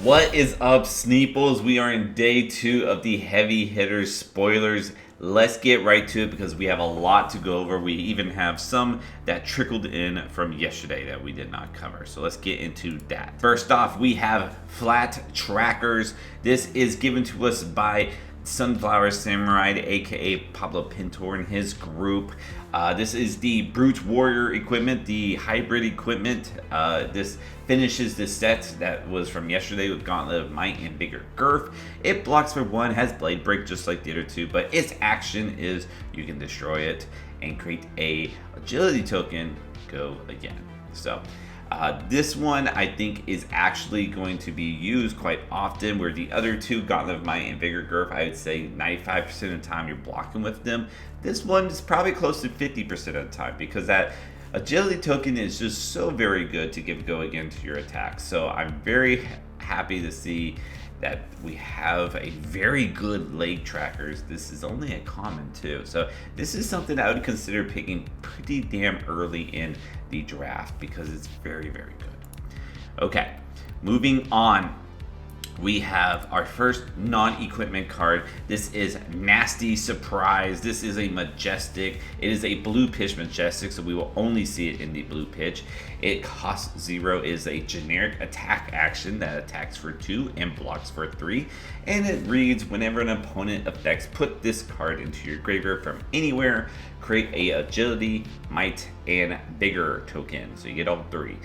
What is up, Sneeples? We are in day 2 of the heavy hitters spoilers. Let's get right to it because we have a lot to go over. We even have some that trickled in from yesterday that we did not cover. So let's get into that. First off, we have flat trackers. This is given to us by Sunflower Samurai, aka Pablo Pintor and his group. This is the Brute Warrior equipment, the hybrid equipment. This finishes the set that was from yesterday with Gauntlet of Might and Vigor Girth. It blocks for 1, has Blade Break just like the other two, but its action is you can destroy it and create a agility token, go again. So this one I think is actually going to be used quite often, where the other two, Gauntlet of Might and Vigor Girth, I would say 95% of the time you're blocking with them. This one is probably close to 50% of the time because that agility token is just so very good to give go again to your attack. So I'm very happy to see that we have a very good leg trackers. This is only a common too. So this is something I would consider picking pretty damn early in the draft because it's very, very good. Okay, moving on. We have our first non-equipment card. This is Nasty Surprise. This is a Majestic. It is a blue pitch Majestic, so we will only see it in the blue pitch. It costs 0, is a generic attack action that attacks for 2 and blocks for 3. And it reads, whenever an opponent affects, put this card into your graveyard from anywhere, create a agility, might, and vigor token. So you get all 3.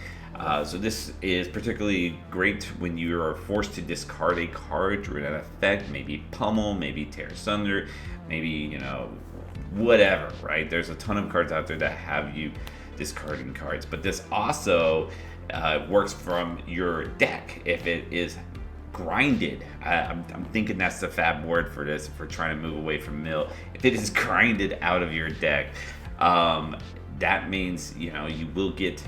So this is particularly great when you are forced to discard a card during an effect, maybe pummel, maybe tear asunder, maybe, whatever, right? There's a ton of cards out there that have you discarding cards, but this also works from your deck if it is grinded. I'm thinking that's the fab word for this if we're trying to move away from mill. If it is grinded out of your deck, that means, you will get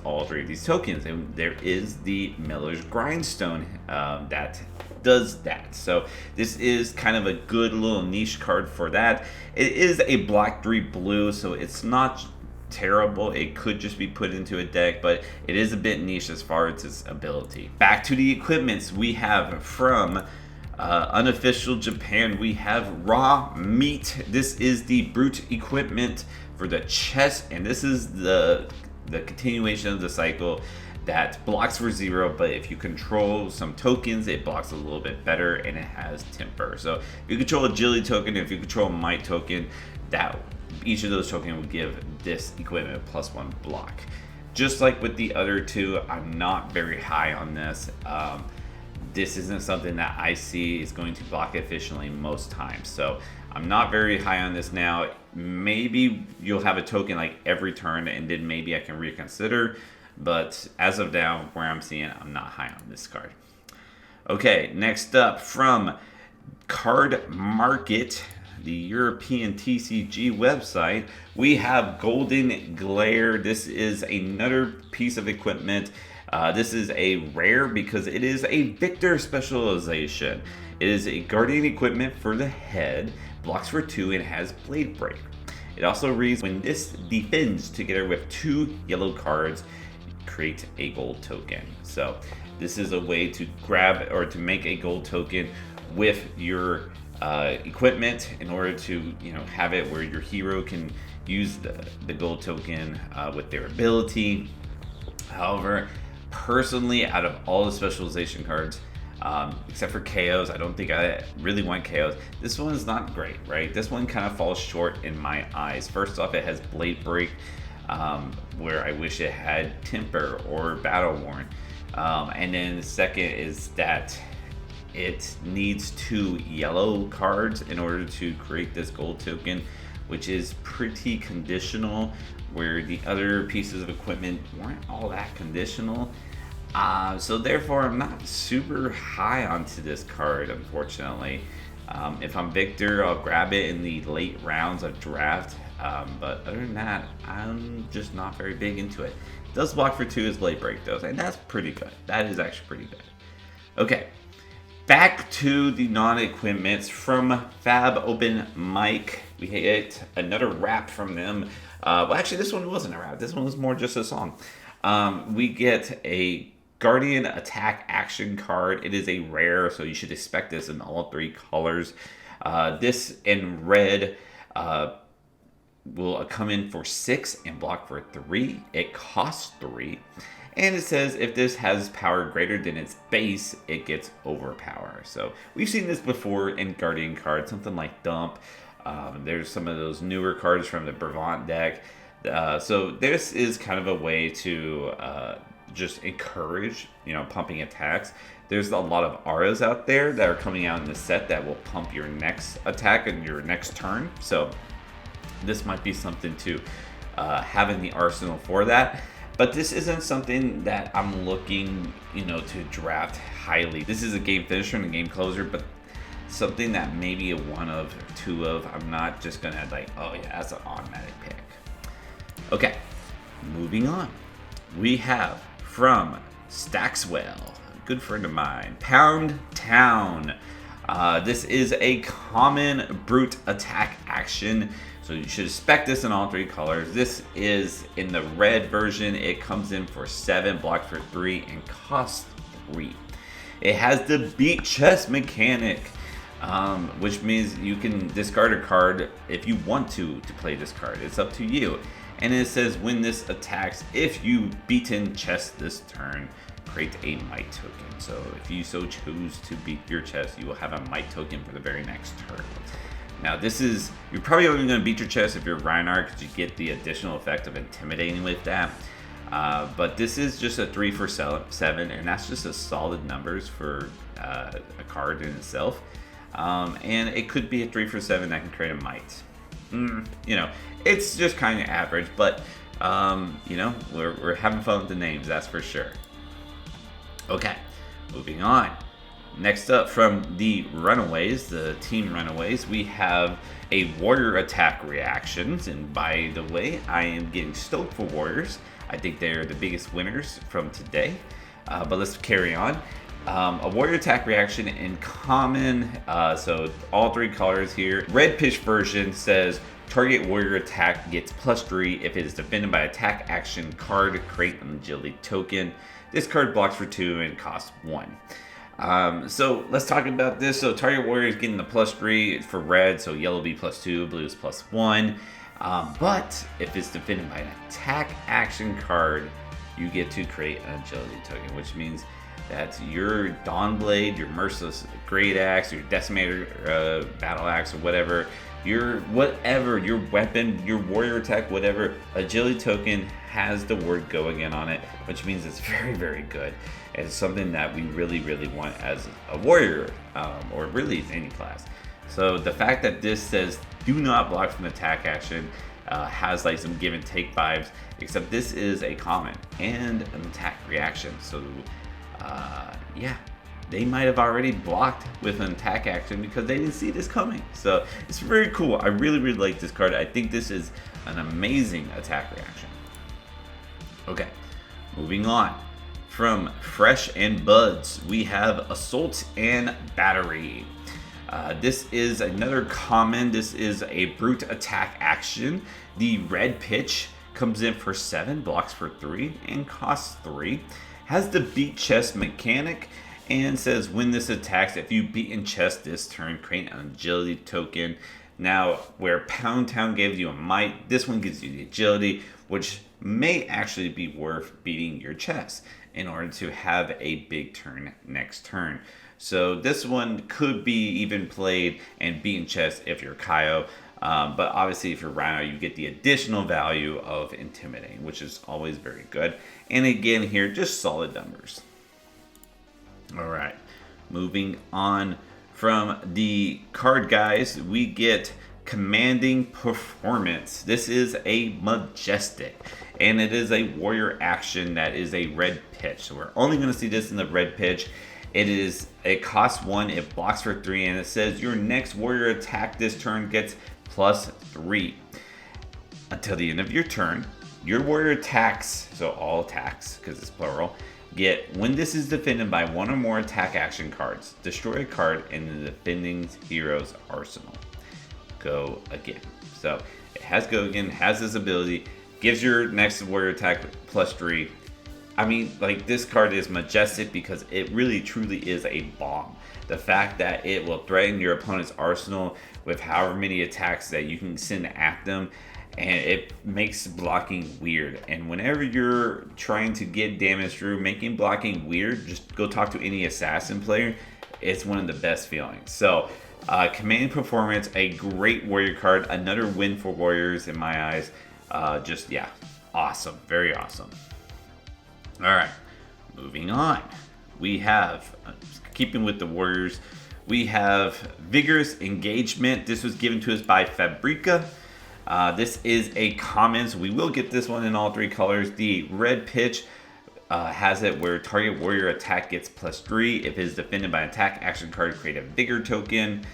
all 3 of these tokens. And there is the Miller's Grindstone that does that. So this is kind of a good little niche card for that. It is a black 3 blue, so it's not terrible. It could just be put into a deck, but it is a bit niche as far as its ability. Back to the equipments we have from unofficial Japan. We have Raw Meat. This is the Brute equipment for the chest, and this is the continuation of the cycle that blocks for 0, but if you control some tokens, it blocks a little bit better, and it has temper. So if you control agility token, if you control might token, that each of those tokens will give this equipment a +1 block. Just like with the other two, I'm not very high on this. This isn't something that I see is going to block efficiently most times. So I'm not very high on this now. Maybe you'll have a token like every turn and then maybe I can reconsider. But as of now, where I'm seeing it, I'm not high on this card. Okay, next up from Card Market, the European TCG website, we have Golden Glare. This is another piece of equipment. This is a rare because it is a Victor specialization. It is a guardian equipment for the head, blocks for 2, and has Blade Break. It also reads, when this defends together with 2 yellow cards, create a gold token. So this is a way to grab or to make a gold token with your equipment in order to have it where your hero can use the gold token with their ability. However, personally, out of all the specialization cards, except for KOs, I don't think I really want KOs. This one is not great, right? This one kind of falls short in my eyes. First off, it has Blade Break, where I wish it had Temper or Battle Worn. And then the second is that it needs 2 yellow cards in order to create this gold token, which is pretty conditional, where the other pieces of equipment weren't all that conditional. So therefore, I'm not super high onto this card, unfortunately. If I'm Victor, I'll grab it in the late rounds of draft. But other than that, I'm just not very big into it. It does block for 2 as Blade Break though, and that's pretty good. That is actually pretty good. Okay, back to the non-equipments from Fab Open Mic. We hit another rap from them. Well, actually, this one wasn't a rap. This one was more just a song. We get a Guardian attack action card. It is a rare, so you should expect this in all 3 colors. This in red will come in for 6 and block for 3. It costs 3. And it says if this has power greater than its base, it gets overpower. So we've seen this before in Guardian cards, something like Dump. There's some of those newer cards from the Brevant deck. So this is kind of a way to just encourage, pumping attacks. There's a lot of auras out there that are coming out in the set that will pump your next attack and your next turn. So this might be something to have in the arsenal for that. But this isn't something that I'm looking, to draft highly. This is a game finisher and a game closer, but something that maybe a 1 of or 2 of. I'm not just gonna oh yeah, that's an automatic pick. Okay, moving on. We have from Stackswell, a good friend of mine, Pound Town. This is a common brute attack action, so you should expect this in all 3 colors. This is in the red version. It comes in for 7, blocks for 3, and costs 3. It has the beat chest mechanic, which means you can discard a card if you want to play this card. It's up to you. And it says when this attacks, if you beaten chest this turn, create a might token. So if you so choose to beat your chest, you will have a might token for the very next turn. Now you're probably only going to beat your chest if you're Reinhardt, because you get the additional effect of intimidating with that. But this is just a 3 for 7, and that's just a solid numbers for a card in itself. And it could be a 3 for 7 that can create a might. It's just kind of average, but we're having fun with the names, that's for sure. Okay, moving on. Next up from the Runaways, the Team Runaways, we have a Warrior attack reactions. And by the way, I am getting stoked for Warriors. I think they're the biggest winners from today. But let's carry on. A Warrior attack reaction in common, so all 3 colors here. Red pitch version says target warrior attack gets +3 if it is defended by attack action card, create an agility token. This card blocks for 2 and costs 1. So let's talk about this. So target warrior is getting the +3 for red, so yellow will be +2, blue is +1. But if it's defended by an attack action card, you get to create an agility token, which means that your Dawnblade, your Merciless Great Axe, your Decimator Battle Axe, or whatever, your weapon, your warrior attack, whatever, agility token has the word go again on it, which means it's very, very good. And it's something that we really, really want as a warrior, or really any class. So the fact that this says do not block from attack action has some give and take vibes, except this is a common and an attack reaction. So yeah, they might have already blocked with an attack action because they didn't see this coming. So it's very cool. I really, really like this card. I think this is an amazing attack reaction. Okay, moving on. From Fresh and Buds, we have Assault and Battery. This is another common. This is a brute attack action. The red pitch comes in for 7, blocks for 3, and costs 3. Has the beat chest mechanic, and says when this attacks, if you beat in chest this turn, create an agility token. Now, where Pound Town gives you a might, this one gives you the agility, which may actually be worth beating your chest in order to have a big turn next turn. So this one could be even played and beat in chest if you're Kaio. But obviously if you're Rhino, you get the additional value of intimidating, which is always very good. And again here, just solid numbers. All right, moving on from the card guys, we get Commanding Performance. This is a Majestic, and it is a warrior action that is a red pitch. So we're only going to see this in the red pitch. It costs 1, it blocks for 3, and it says your next warrior attack this turn gets +3. Until the end of your turn, your warrior attacks, so all attacks, because it's plural, when this is defended by 1 or more attack action cards, destroy a card in the defending hero's arsenal. Go again. So it has go again, has this ability, gives your next warrior attack +3. I mean, like, this card is Majestic because it really truly is a bomb. The fact that it will threaten your opponent's arsenal with however many attacks that you can send at them, and it makes blocking weird. And whenever you're trying to get damage through, making blocking weird, just go talk to any assassin player. It's one of the best feelings. So, command performance, a great warrior card, another win for warriors in my eyes. Just, yeah, awesome, very awesome. All right, moving on. We have, keeping with the warriors, we have vigorous engagement. This was given to us by Fabrica. This is a common, so we will get this one in all 3 colors. The red pitch has it where target warrior attack gets +3. If it is defended by an attack action card, create a Vigor token.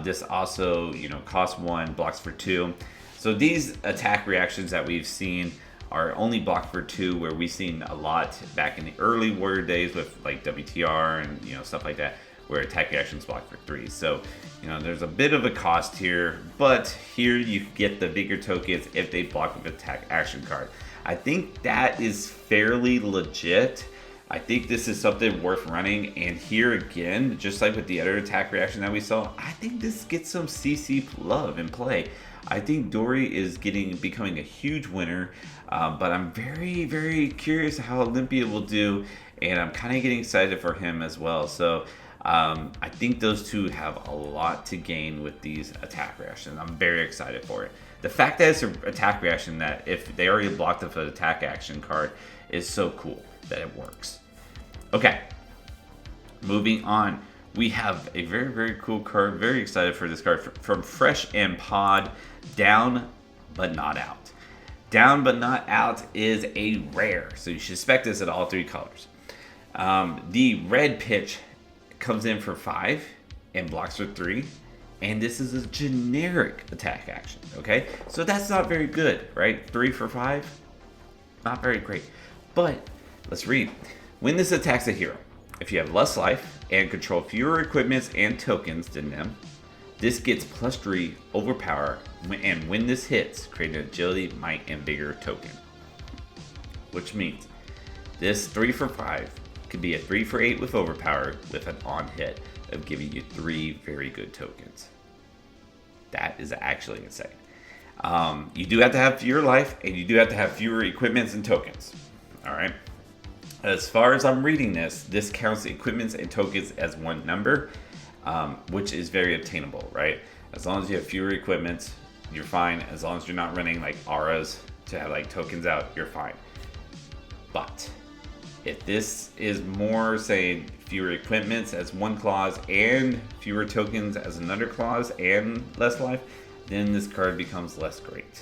This also, costs 1, blocks for 2. So these attack reactions that we've seen are only blocked for 2, where we've seen a lot back in the early warrior days with like WTR and stuff like that, where attack reactions block for 3. So there's a bit of a cost here, but here you get the Vigor tokens if they block with attack action card. I think that is fairly legit. I think this is something worth running, and here again, just like with the other attack reaction that we saw, I think this gets some CC love in play. I think Dory is becoming a huge winner, but I'm very, very curious how Olympia will do, and I'm kind of getting excited for him as well. So I think those two have a lot to gain with these attack reactions. I'm very excited for it. The fact that it's an attack reaction that if they already blocked with an attack action card is so cool that it works. Okay, moving on. We have a very, very cool card. Very excited for this card from Fresh and Pod, Down But Not Out. Down But Not Out is a rare, so you should expect this at all 3 colors. The red pitch comes in for 5 and blocks for 3, and this is a generic attack action, okay? So that's not very good, right? 3 for 5, not very great. But let's read. When this attacks a hero, if you have less life and control fewer equipments and tokens than them, this gets +3 overpower, and when this hits, create an agility, might, and vigor token. Which means this 3 for 5 could be a 3 for 8 with overpower with an on hit of giving you 3 very good tokens. That is actually insane. You do have to have fewer life, and you do have to have fewer equipments and tokens. All right. As far as I'm reading this counts equipments and tokens as one number, which is very obtainable, right? As long as you have fewer equipments, you're fine. As long as you're not running like auras to have like tokens out, you're fine. But if this is more saying fewer equipments as one clause and fewer tokens as another clause and less life, then this card becomes less great.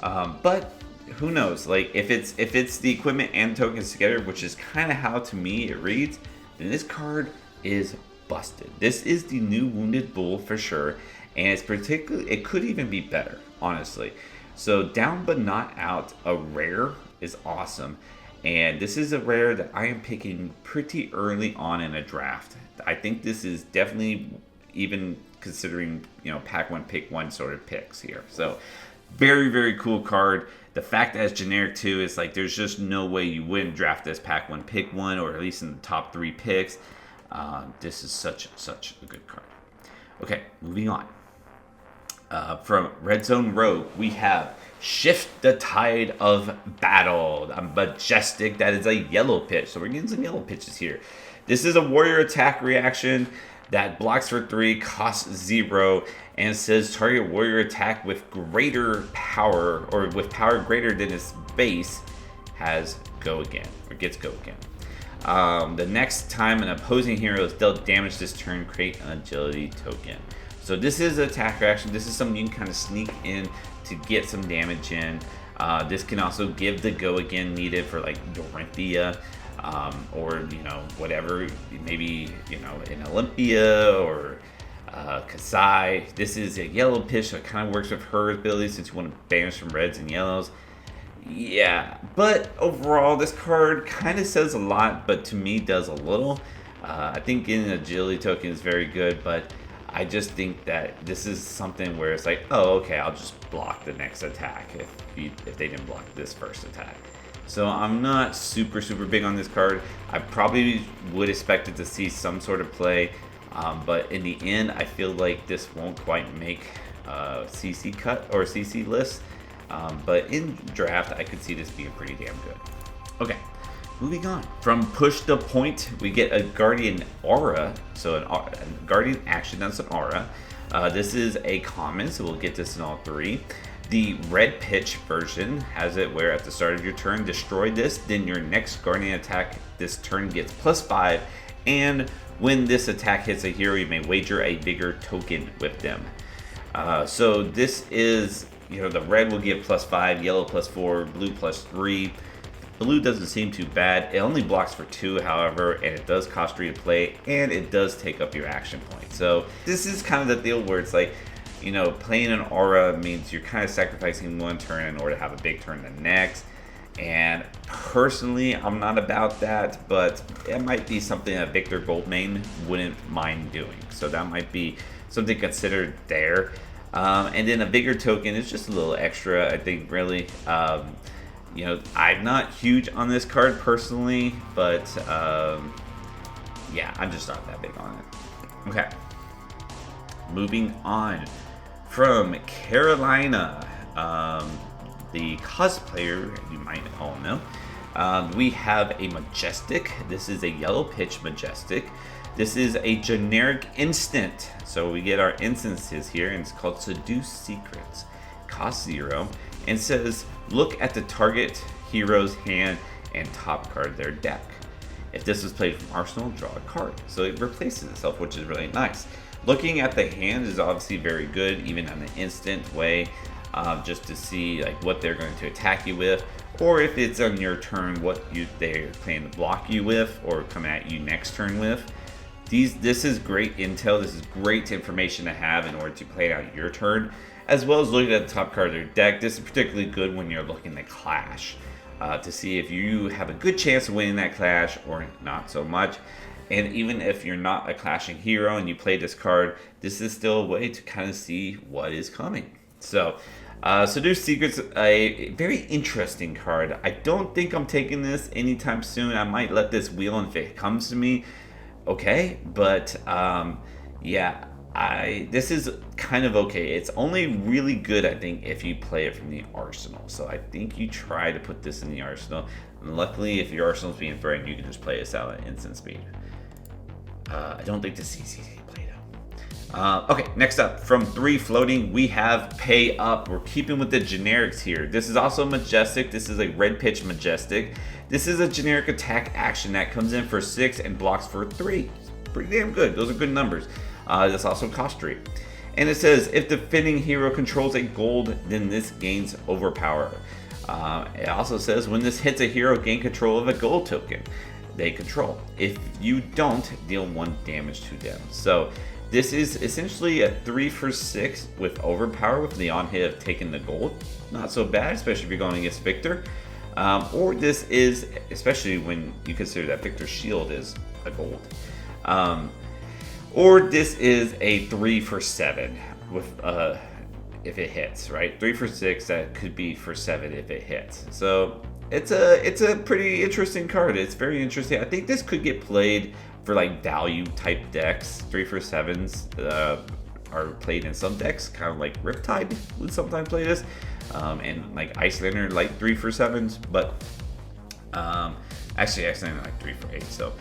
But who knows? Like if it's the equipment and tokens together, which is kind of how to me it reads, then this card is busted. This is the new Wounded Bull for sure, and it could even be better, honestly. So Down But Not Out, a rare, is awesome. And this is a rare that I am picking pretty early on in a draft. I think this is definitely even considering, pack one, pick one sort of picks here. So very, very cool card. The fact that it's generic too is like there's just no way you wouldn't draft this pack one, pick one, or at least in the top 3 picks. This is such a good card. Okay, moving on. From Red Zone Rogue, we have Shift the Tide of Battle. A Majestic, that is a yellow pitch. So we're getting some yellow pitches here. This is a warrior attack reaction that blocks for 3, costs 0, and says target warrior attack with greater power, or with power greater than its base, has go again, or gets go again. The next time an opposing hero is dealt damage this turn, create an agility token. So this is an attack reaction. This is something you can kind of sneak in to get some damage in. This can also give the go again needed for like Dorinthia, or whatever, maybe in Olympia or Kasai. This is a yellow pitch, so it kind of works with her ability since you want to banish from reds and yellows. Yeah, but overall this card kind of says a lot, but to me does a little. I think getting an agility token is very good, but I just think that this is something where it's like, oh, okay, I'll just block the next attack if they didn't block this first attack. So I'm not super big on this card. I probably would expect it to see some sort of play, but in the end, I feel like this won't quite make CC cut or CC list. But in draft, I could see this being pretty damn good. Okay, moving on. From push to point, we get a Guardian Aura. So a Guardian action, that's an Aura. This is a common, so we'll get this in all three. The red pitch version has it where at the start of your turn, destroy this, then your next Guardian attack this turn gets +5, and when this attack hits a hero, you may wager a Vigor token with them. So this is, the red will give +5, yellow +4, blue +3. Blue doesn't seem too bad. It only blocks for 2, however, and it does cost 3 to play, and it does take up your action point. So this is kind of the deal where it's like, playing an Aura means you're kind of sacrificing one turn in order to have a big turn the next. And personally, I'm not about that, but it might be something that Victor Goldmain wouldn't mind doing. So that might be something considered there. And then a Vigor token is just a little extra, I think, really. I'm not huge on this card personally, but yeah, I'm just not that big on it. Okay. Moving on. From Carolina, the cosplayer you might all know, we have a Majestic. This is a yellow pitch Majestic. This is a generic instant. So we get our instances here, and it's called Seduce Secrets. Cost 0, and says, look at the target hero's hand and top card of their deck. If this was played from Arsenal, draw a card. So it replaces itself, which is really nice. Looking at the hand is obviously very good, even on an instant way, just to see like what they're going to attack you with, or if it's on your turn, what they're planning to block you with, or come at you next turn with. This is great intel. This is great information to have in order to play out your turn, as well as looking at the top card of their deck. This is particularly good when you're looking to clash, to see if you have a good chance of winning that clash or not so much. And even if you're not a clashing hero and you play this card, this is still a way to kind of see what is coming. So, Seduce Secrets, a very interesting card. I don't think I'm taking this anytime soon. I might let this wheel if it comes to me. Okay, but yeah, this is kind of okay. It's only really good, I think, if you play it from the arsenal. So I think you try to put this in the arsenal. And luckily, if your arsenal's being threatened, you can just play this out at instant speed. I don't think the CCC played out. Okay, next up, from 3 floating, we have Pay Up. We're keeping with the generics here. This is also Majestic. This is a red pitch Majestic. This is a generic attack action that comes in for 6 and blocks for 3. It's pretty damn good. Those are good numbers. This also costs 3. And it says, if the defending hero controls a gold, then this gains overpower. It also says, when this hits a hero, gain control of a gold token they control. If you don't, deal 1 damage to them. So this is essentially a 3 for 6 with overpower with the on hit of taking the gold. Not so bad, especially if you're going against Victor. Or this is, especially when you consider that Victor's shield is a gold. Or this is a 3 for 7 with if it hits, right? 3 for 6, that could be for 7 if it hits. So it's a pretty interesting card. It's very interesting. I think this could get played for like value type decks. 3 for 7s are played in some decks, kind of like Riptide would sometimes play this, and like Icelander like 3 for 7s, but actually Icelander like 3 for 8. So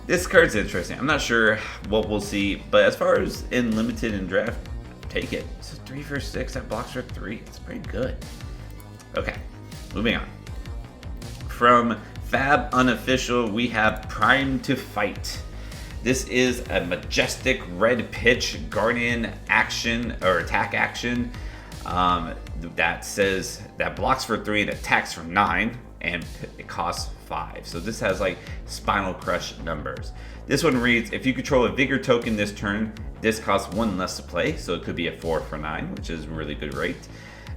this card's interesting. I'm not sure what we'll see, but as far as in limited and draft, take it. It's a 3 for 6 that blocks for 3. It's pretty good. Okay, moving on. From Fab Unofficial, we have Prime to Fight. This is a Majestic red pitch Guardian action or attack action that says that blocks for 3 and attacks for 9, and it costs 5. So this has like Spinal Crush numbers. This one reads, if you control a Vigor token this turn, this costs 1 less to play, so it could be a 4 for 9, which is a really good rate.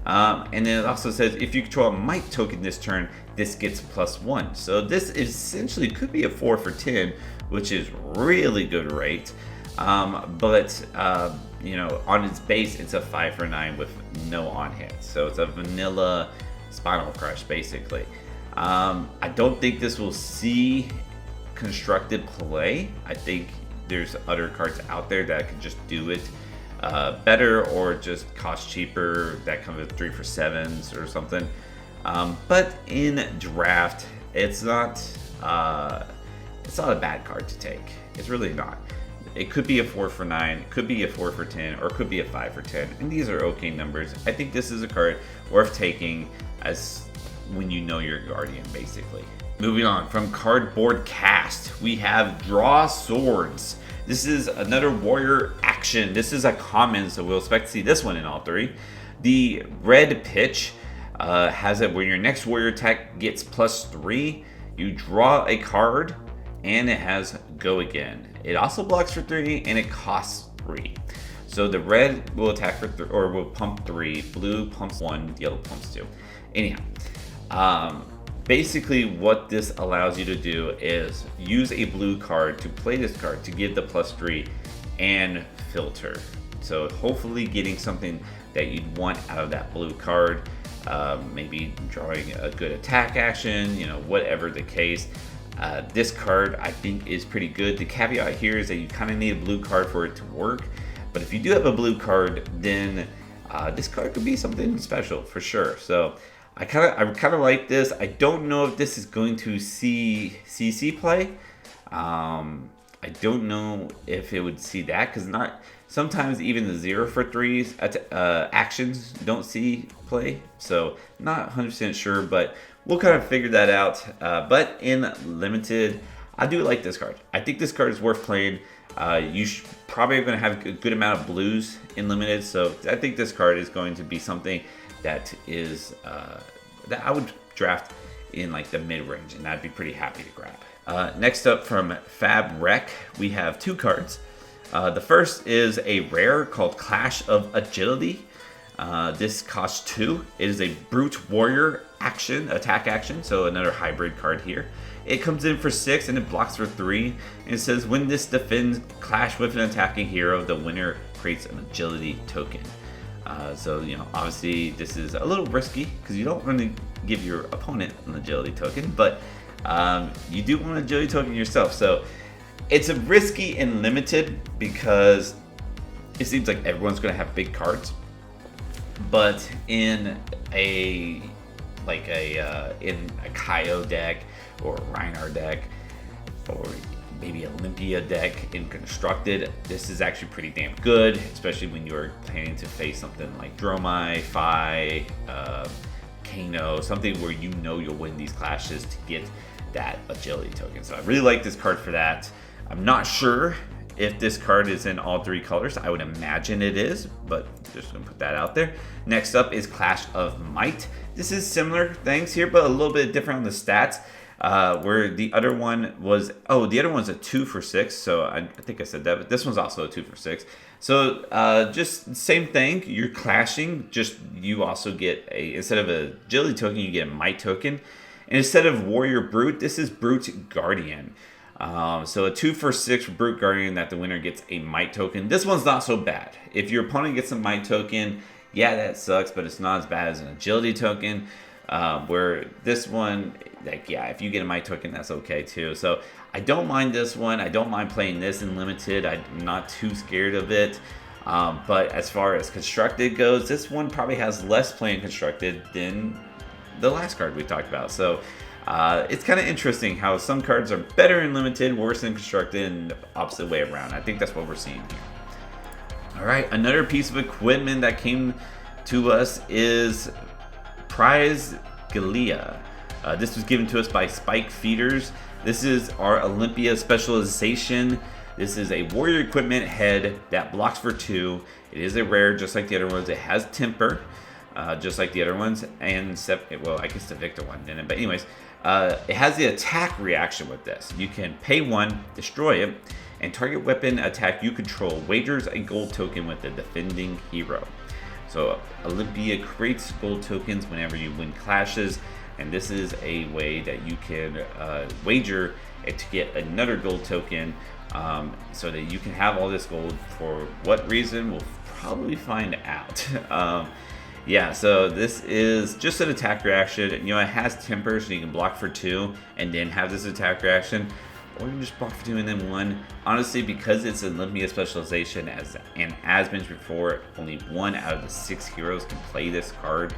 And then it also says, if you control a Might token this turn, this gets +1. So this essentially could be a 4 for 10, which is really good rate. But on its base, it's a 5 for 9 with no on hit. So it's a vanilla Spinal Crush, basically. I don't think this will see constructed play. I think there's other cards out there that could just do it better, or just cost cheaper, that come with 3 for 7s or something. But in draft, it's not a bad card to take. It's really not. It could be a 4 for 9, it could be a 4 for 10, or it could be a 5 for 10, and these are okay numbers. I think this is a card worth taking as when you know your Guardian, basically. Moving on, from Cardboard Cast, we have Draw Swords. This is another warrior action. This is a common, so we'll expect to see this one in all 3. The red pitch has it where your next warrior attack gets +3. You draw a card, and it has Go Again. It also blocks for 3, and it costs 3. So the red will attack for 3, or will pump 3. Blue pumps 1. Yellow pumps 2. Anyhow, basically what this allows you to do is use a blue card to play this card to give the +3 and filter. So hopefully getting something that you'd want out of that blue card. Maybe drawing a good attack action, whatever the case. This card I think is pretty good. The caveat here is that you kind of need a blue card for it to work. But if you do have a blue card, then this card could be something special for sure. So I kind of like this. I don't know if this is going to see CC play. I don't know if it would see that, because sometimes even the 0 for 3s actions don't see play. So not 100% sure, but we'll kind of figure that out. But in limited, I do like this card. I think this card is worth playing. You probably are going to have a good amount of blues in limited, so I think this card is going to be something that is that I would draft in like the mid-range, and I'd be pretty happy to grab. Next up, from Fab Rec, we have 2 cards. The first is a rare called Clash of Agility. This costs 2. It is a brute warrior attack action, so another hybrid card here. It comes in for 6 and it blocks for 3. And it says when this defends clash with an attacking hero, the winner creates an agility token. So obviously this is a little risky because you don't want to give your opponent an agility token, but you do want an agility token yourself. So it's a risky and limited because it seems like everyone's going to have big cards. But in a Kaio deck or a Reinar deck or maybe Olympia deck in Constructed, this is actually pretty damn good, especially when you're planning to face something like Dromai, Phi, Kano, something where you'll win these clashes to get that agility token. So I really like this card for that. I'm not sure if this card is in all 3 colors. I would imagine it is, but just gonna put that out there. Next up is Clash of Might. This is similar things here, but a little bit different on the stats. Where the other one was, the other one's a 2 for 6, so I think I said that, but this one's also a 2 for 6. So just same thing, you're clashing, just you also get instead of a agility token, you get a might token. And instead of warrior brute, this is brute guardian. So a 2 for 6 brute guardian that the winner gets a might token. This one's not so bad. If your opponent gets a might token, yeah, that sucks, but it's not as bad as an agility token. Where this one, if you get a might token, that's okay too. So I don't mind this one. I don't mind playing this in limited. I'm not too scared of it. But as far as constructed goes, this one probably has less play in constructed than the last card we talked about. So it's kind of interesting how some cards are better in limited, worse in constructed, and the opposite way around. I think that's what we're seeing here. All right, another piece of equipment that came to us is Prize Galea. This was given to us by Spike Feeders. This is our Olympia specialization. This is a warrior equipment head that blocks for 2. It is a rare, just like the other ones. It has temper, just like the other ones. And I guess the Victor one didn't. But anyways, it has the attack reaction with this. You can pay 1, destroy it, and target weapon attack you control wagers a gold token with the defending hero. So Olympia creates gold tokens whenever you win clashes, and this is a way that you can wager to get another gold token, so that you can have all this gold. For what reason, we'll probably find out. Yeah, so this is just an attack reaction. You know, it has temper, so you can block for 2 and then have this attack reaction. Or you can just block for 2 and then 1. Honestly, because it's an Olympia specialization, as mentioned before, only 1 out of the 6 heroes can play this card.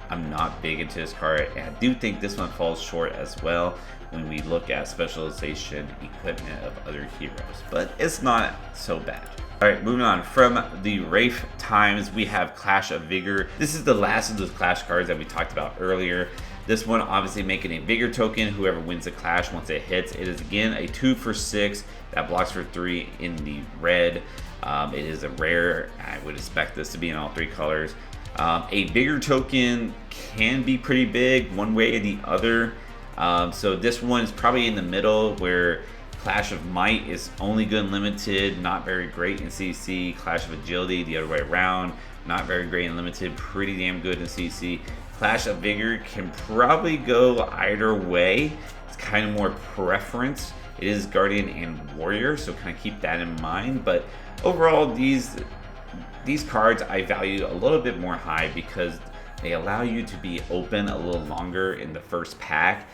I'm not big into this card, and I do think this one falls short as well when we look at specialization equipment of other heroes. But it's not so bad. Alright, moving on. From the Wraith Times, we have Clash of Vigor. This is the last of those Clash cards that we talked about earlier. This one obviously making a Vigor token. Whoever wins the Clash once it hits. It is again a 2 for 6 that blocks for 3 in the red. It is a rare. I would expect this to be in all 3 colors. A Vigor token can be pretty big one way or the other. So this one is probably in the middle, where Clash of Might is only good and limited, not very great in CC. Clash of Agility, the other way around, not very great and limited, pretty damn good in CC. Clash of Vigor can probably go either way. It's kind of more preference. It is Guardian and Warrior, so kind of keep that in mind. But overall, these cards I value a little bit more high because they allow you to be open a little longer in the first pack.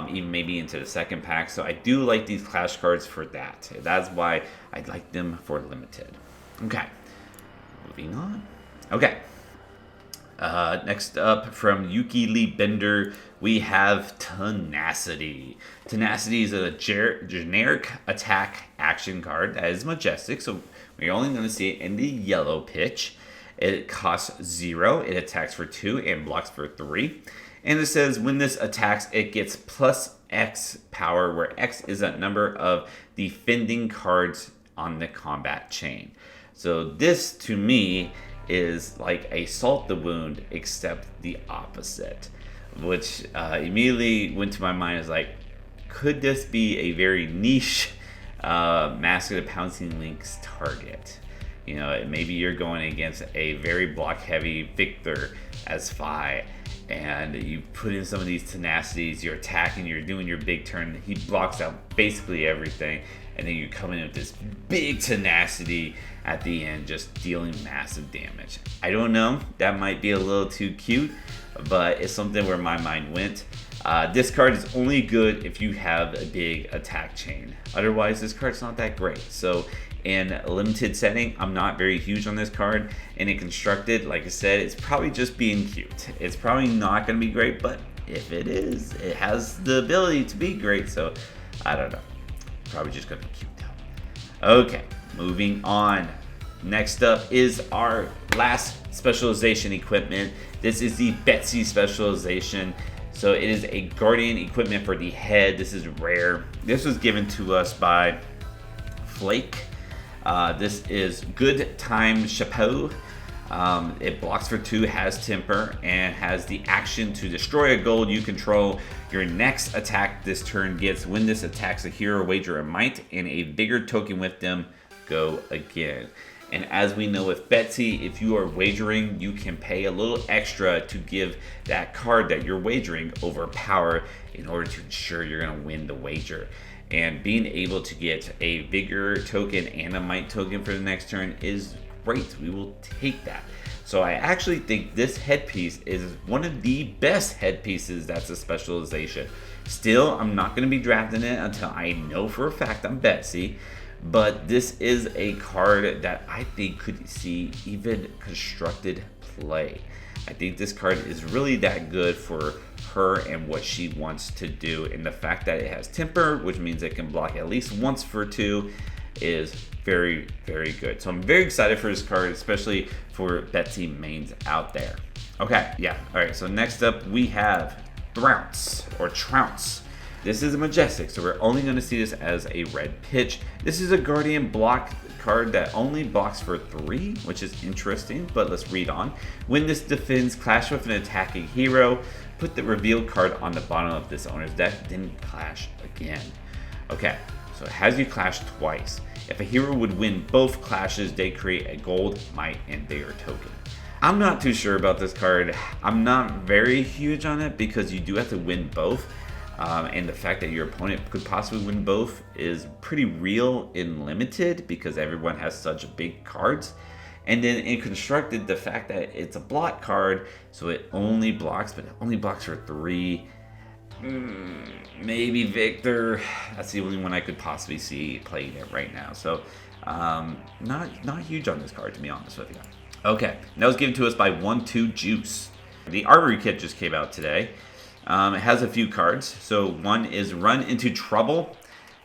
Even maybe into the second pack. So I do like these Clash cards for that. That's why I like them for limited. Okay, moving on. Okay, next up from Yuki Lee Bender, we have Tenacity. Tenacity is a generic attack action card that is Majestic, so we're only going to see it in the yellow pitch. It costs 0, it attacks for 2 and blocks for 3. And it says when this attacks, it gets plus X power, where X is a number of defending cards on the combat chain. So this, to me, is like a Salt the Wound, except the opposite. Which immediately went to my mind as like, could this be a very niche Mask of the Pouncing Lynx target? You know, maybe you're going against a very block-heavy Victor as Phi, and you put in some of these tenacities, you're attacking, you're doing your big turn, he blocks out basically everything, and then you come in with this big tenacity at the end, just dealing massive damage. I don't know, that might be a little too cute, but it's something where my mind went. This card is only good if you have a big attack chain. Otherwise, this card's not that great. So in a limited setting, I'm not very huge on this card. And in constructed, like I said, it's probably just being cute. It's probably not going to be great, but if it is, it has the ability to be great. So I don't know. Probably just going to be cute though. Okay, moving on. Next up is our last specialization equipment. This is the Betsy specialization. So it is a Guardian equipment for the head. This is rare. This was given to us by Flake. This is Good Time Chapeau. It blocks for 2, has temper, and has the action to destroy a gold you control. Your next attack this turn gets when this attacks a hero, wager a might, and a Vigor token with them, go again. And as we know with Betsy, if you are wagering, you can pay a little extra to give that card that you're wagering overpower in order to ensure you're going to win the wager. And being able to get a Vigor token and a Might token for the next turn is great. We will take that. So I actually think this headpiece is one of the best headpieces that's a specialization. Still, I'm not going to be drafting it until I know for a fact I'm Betsy. But this is a card that I think could see even constructed play. I think this card is really that good for her and what she wants to do. And the fact that it has temper, which means it can block at least once for 2, is very, very good. So I'm very excited for this card, especially for Betsy mains out there. Okay, yeah. All right, so next up we have Trounce. This is a Majestic, so we're only going to see this as a red pitch. This is a Guardian block card that only blocks for 3, which is interesting, but let's read on. When this defends, clash with an attacking hero, put the revealed card on the bottom of this owner's deck, then clash again. Okay, so it has you clash twice. If a hero would win both clashes, they create a gold, might, and Vigor token. I'm not too sure about this card. I'm not very huge on it because you do have to win both. And the fact that your opponent could possibly win both is pretty real in limited because everyone has such big cards. And then in constructed, the fact that it's a block card, so it only blocks, but it only blocks for 3. Maybe Victor. That's the only one I could possibly see playing it right now. So not huge on this card, to be honest with you. Okay, that was given to us by 1-2 Juice. The Armory kit just came out today. It has a few cards. So one is Run Into Trouble.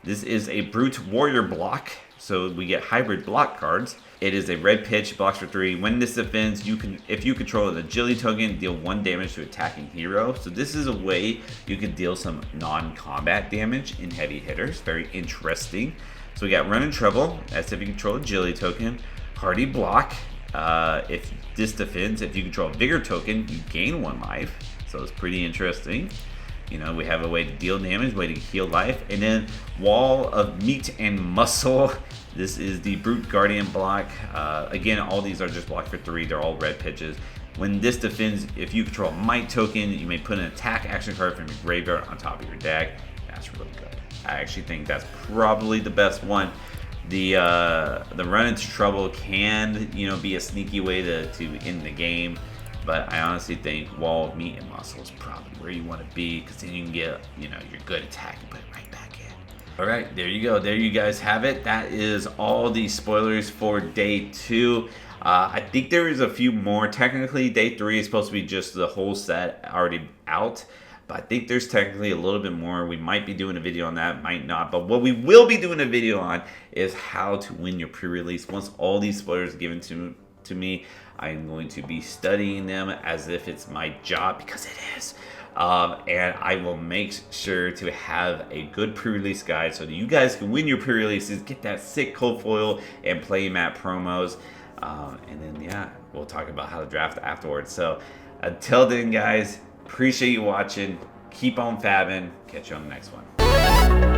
This is a Brute Warrior block. So we get hybrid block cards. It is a red pitch, blocks for 3. When this defends, if you control an agility token, deal 1 damage to attacking hero. So this is a way you can deal some non-combat damage in heavy hitters. Very interesting. So we got Run in Trouble. That's if you control agility token. Hardy block. If this defends, if you control a Vigor token, you gain 1 life. So it's pretty interesting. You know, we have a way to deal damage, way to heal life. And then Wall of Meat and Muscle. This is the Brute Guardian block. Again, all these are just blocked for 3. They're all red pitches. When this defends, if you control a Might token, you may put an attack action card from your graveyard on top of your deck. That's really good. I actually think that's probably the best one. The Run Into Trouble can, be a sneaky way to end the game. But I honestly think Wall of Meat and Muscle is probably where you want to be, because then you can get, your good attack and put it right back in. All right, there you go. There you guys have it. That is all the spoilers for day 2. I think there is a few more. Technically, day 3 is supposed to be just the whole set already out. But I think there's technically a little bit more. We might be doing a video on that, might not. But what we will be doing a video on is how to win your pre-release. Once all these spoilers are given to me, I'm going to be studying them as if it's my job, because it is. And I will make sure to have a good pre-release guide so that you guys can win your pre-releases, get that sick cold foil, and play map promos. And then, yeah, we'll talk about how to draft afterwards. So until then, guys, appreciate you watching. Keep on fabbing. Catch you on the next one.